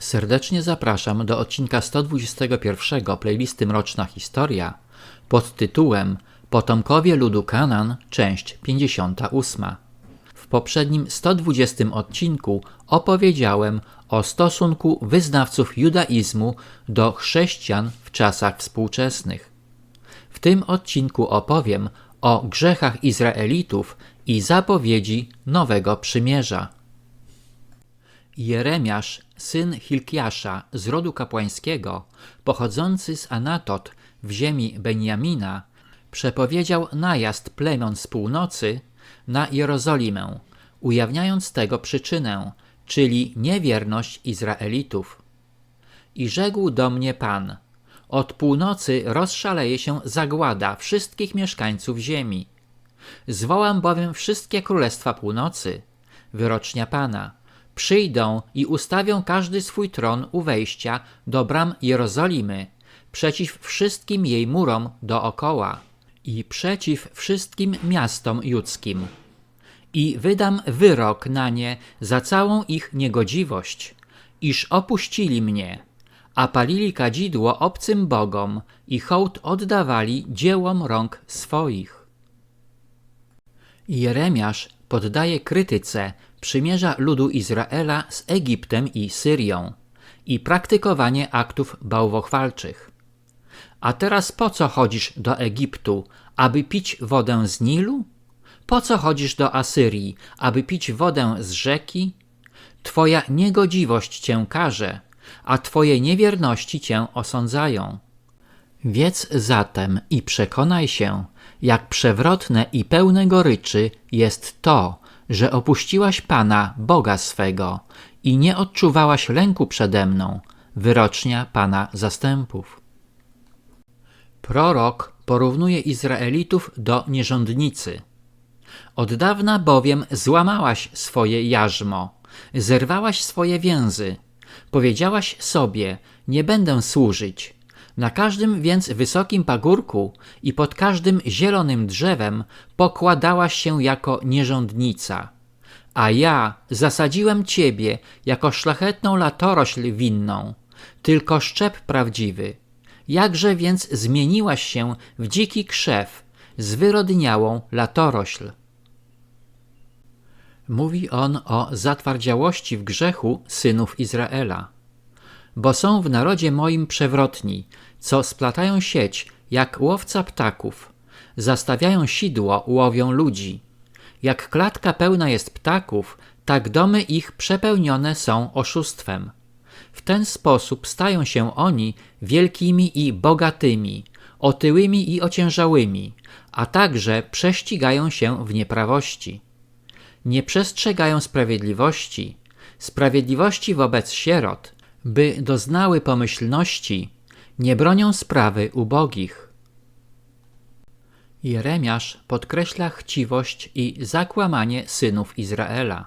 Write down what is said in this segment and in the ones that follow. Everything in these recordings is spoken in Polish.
Serdecznie zapraszam do odcinka 121 playlisty Mroczna Historia pod tytułem Potomkowie ludu Kanaan, część 58. W poprzednim 120 odcinku opowiedziałem o stosunku wyznawców judaizmu do chrześcijan w czasach współczesnych. W tym odcinku opowiem o grzechach Izraelitów i zapowiedzi Nowego Przymierza. Jeremiasz, syn Hilkiasza z rodu kapłańskiego, pochodzący z Anatot w ziemi Benjamina, przepowiedział najazd plemion z północy na Jerozolimę, ujawniając tego przyczynę, czyli niewierność Izraelitów. I rzekł do mnie Pan: od północy rozszaleje się zagłada wszystkich mieszkańców ziemi. Zwołam bowiem wszystkie królestwa północy, wyrocznia Pana. Przyjdą i ustawią każdy swój tron u wejścia do bram Jerozolimy, przeciw wszystkim jej murom dookoła i przeciw wszystkim miastom judzkim. I wydam wyrok na nie za całą ich niegodziwość, iż opuścili mnie, a palili kadzidło obcym bogom i hołd oddawali dziełom rąk swoich. Jeremiasz poddaje krytyce przymierza ludu Izraela z Egiptem i Syrią i praktykowanie aktów bałwochwalczych. A teraz po co chodzisz do Egiptu, aby pić wodę z Nilu? Po co chodzisz do Asyrii, aby pić wodę z rzeki? Twoja niegodziwość cię karze, a twoje niewierności cię osądzają. Wiedz zatem i przekonaj się, jak przewrotne i pełne goryczy jest to, że opuściłaś Pana, Boga swego, i nie odczuwałaś lęku przede mną, wyrocznia Pana zastępów. Prorok porównuje Izraelitów do nierządnicy. Od dawna bowiem złamałaś swoje jarzmo, zerwałaś swoje więzy, powiedziałaś sobie: nie będę służyć. Na każdym więc wysokim pagórku i pod każdym zielonym drzewem pokładałaś się jako nierządnica. A ja zasadziłem ciebie jako szlachetną latorośl winną, tylko szczep prawdziwy. Jakże więc zmieniłaś się w dziki krzew, zwyrodniałą latorośl. Mówi on o zatwardziałości w grzechu synów Izraela. Bo są w narodzie moim przewrotni, co splatają sieć jak łowca ptaków, zastawiają sidło, łowią ludzi. Jak klatka pełna jest ptaków, tak domy ich przepełnione są oszustwem. W ten sposób stają się oni wielkimi i bogatymi, otyłymi i ociężałymi, a także prześcigają się w nieprawości. Nie przestrzegają sprawiedliwości wobec sierot, by doznały pomyślności, nie bronią sprawy ubogich. Jeremiasz podkreśla chciwość i zakłamanie synów Izraela.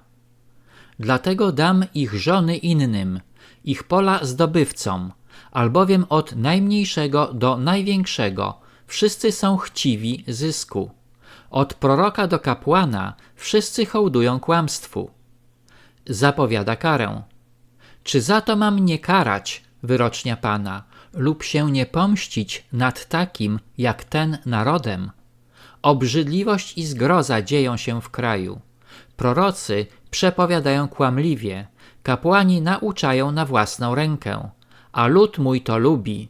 Dlatego dam ich żony innym, ich pola zdobywcom, albowiem od najmniejszego do największego wszyscy są chciwi zysku. Od proroka do kapłana wszyscy hołdują kłamstwu. Zapowiada karę. Czy za to mam nie karać, wyrocznia Pana, lub się nie pomścić nad takim jak ten narodem? Obrzydliwość i zgroza dzieją się w kraju. Prorocy przepowiadają kłamliwie, kapłani nauczają na własną rękę, a lud mój to lubi.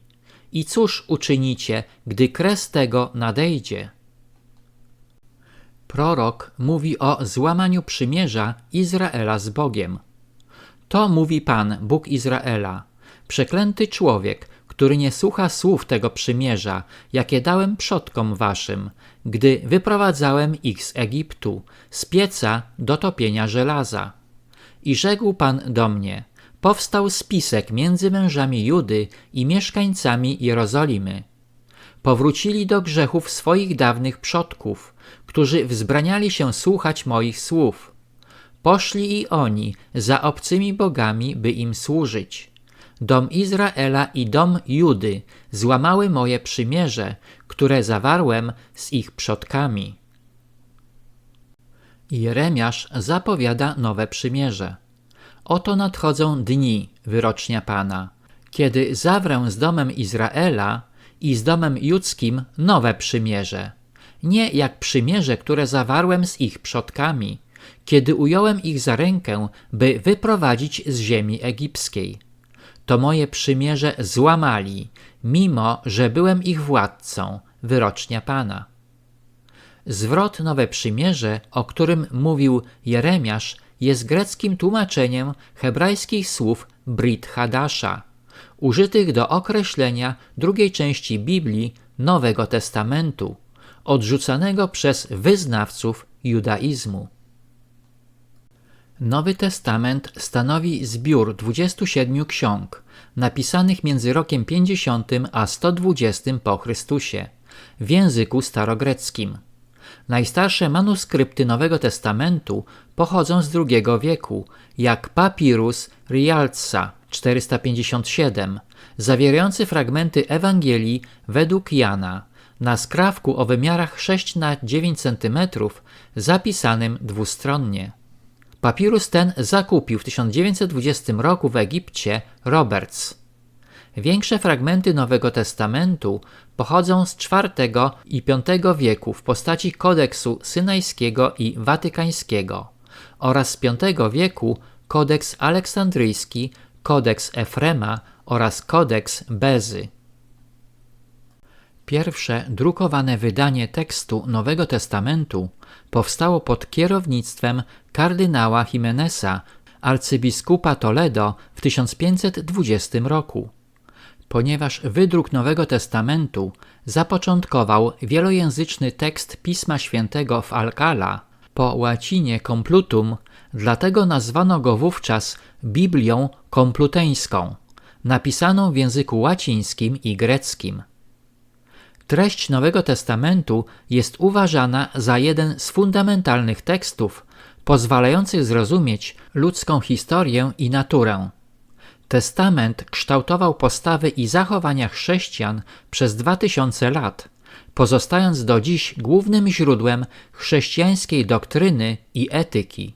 I cóż uczynicie, gdy kres tego nadejdzie? Prorok mówi o złamaniu przymierza Izraela z Bogiem. To mówi Pan, Bóg Izraela: przeklęty człowiek, który nie słucha słów tego przymierza, jakie dałem przodkom waszym, gdy wyprowadzałem ich z Egiptu, z pieca do topienia żelaza. I rzekł Pan do mnie: powstał spisek między mężami Judy i mieszkańcami Jerozolimy. Powrócili do grzechów swoich dawnych przodków, którzy wzbraniali się słuchać moich słów. Poszli i oni za obcymi bogami, by im służyć. Dom Izraela i dom Judy złamały moje przymierze, które zawarłem z ich przodkami. Jeremiasz zapowiada nowe przymierze. Oto nadchodzą dni, wyrocznia Pana, kiedy zawrę z domem Izraela i z domem judzkim nowe przymierze. Nie jak przymierze, które zawarłem z ich przodkami, kiedy ująłem ich za rękę, by wyprowadzić z ziemi egipskiej. To moje przymierze złamali, mimo że byłem ich władcą, wyrocznia Pana. Zwrot Nowe Przymierze, o którym mówił Jeremiasz, jest greckim tłumaczeniem hebrajskich słów Brit Hadasza, użytych do określenia drugiej części Biblii Nowego Testamentu, odrzucanego przez wyznawców judaizmu. Nowy Testament stanowi zbiór 27 ksiąg, napisanych między rokiem 50 a 120 po Chrystusie, w języku starogreckim. Najstarsze manuskrypty Nowego Testamentu pochodzą z II wieku, jak Papirus Rialtsa 457, zawierający fragmenty Ewangelii według Jana, na skrawku o wymiarach 6 na 9 cm, zapisanym dwustronnie. Papirus ten zakupił w 1920 roku w Egipcie Roberts. Większe fragmenty Nowego Testamentu pochodzą z IV i V wieku w postaci kodeksu synajskiego i watykańskiego oraz z V wieku kodeks aleksandryjski, kodeks Efrema oraz kodeks Bezy. Pierwsze drukowane wydanie tekstu Nowego Testamentu powstało pod kierownictwem kardynała Jimeneza, arcybiskupa Toledo w 1520 roku. Ponieważ wydruk Nowego Testamentu zapoczątkował wielojęzyczny tekst Pisma Świętego w Alcala, po łacinie Complutum, dlatego nazwano go wówczas Biblią Kompluteńską, napisaną w języku łacińskim i greckim. Treść Nowego Testamentu jest uważana za jeden z fundamentalnych tekstów, pozwalających zrozumieć ludzką historię i naturę. Testament kształtował postawy i zachowania chrześcijan przez 2000 lat, pozostając do dziś głównym źródłem chrześcijańskiej doktryny i etyki.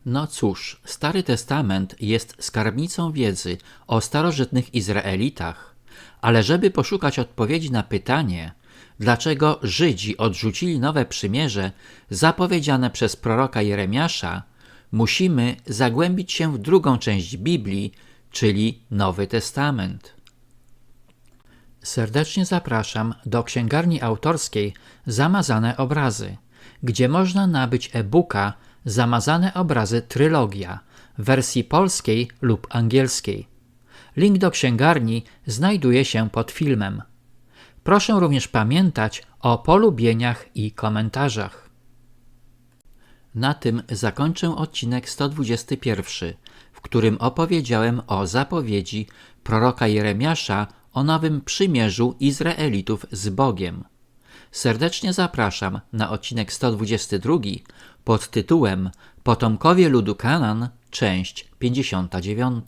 No cóż, Stary Testament jest skarbnicą wiedzy o starożytnych Izraelitach, ale żeby poszukać odpowiedzi na pytanie, dlaczego Żydzi odrzucili Nowe Przymierze zapowiedziane przez proroka Jeremiasza, musimy zagłębić się w drugą część Biblii, czyli Nowy Testament. Serdecznie zapraszam do księgarni autorskiej Zamazane Obrazy, gdzie można nabyć e-booka Zamazane Obrazy Trylogia w wersji polskiej lub angielskiej. Link do księgarni znajduje się pod filmem. Proszę również pamiętać o polubieniach i komentarzach. Na tym zakończę odcinek 121, w którym opowiedziałem o zapowiedzi proroka Jeremiasza o nowym przymierzu Izraelitów z Bogiem. Serdecznie zapraszam na odcinek 122 pod tytułem Potomkowie ludu Kanaan, część 59.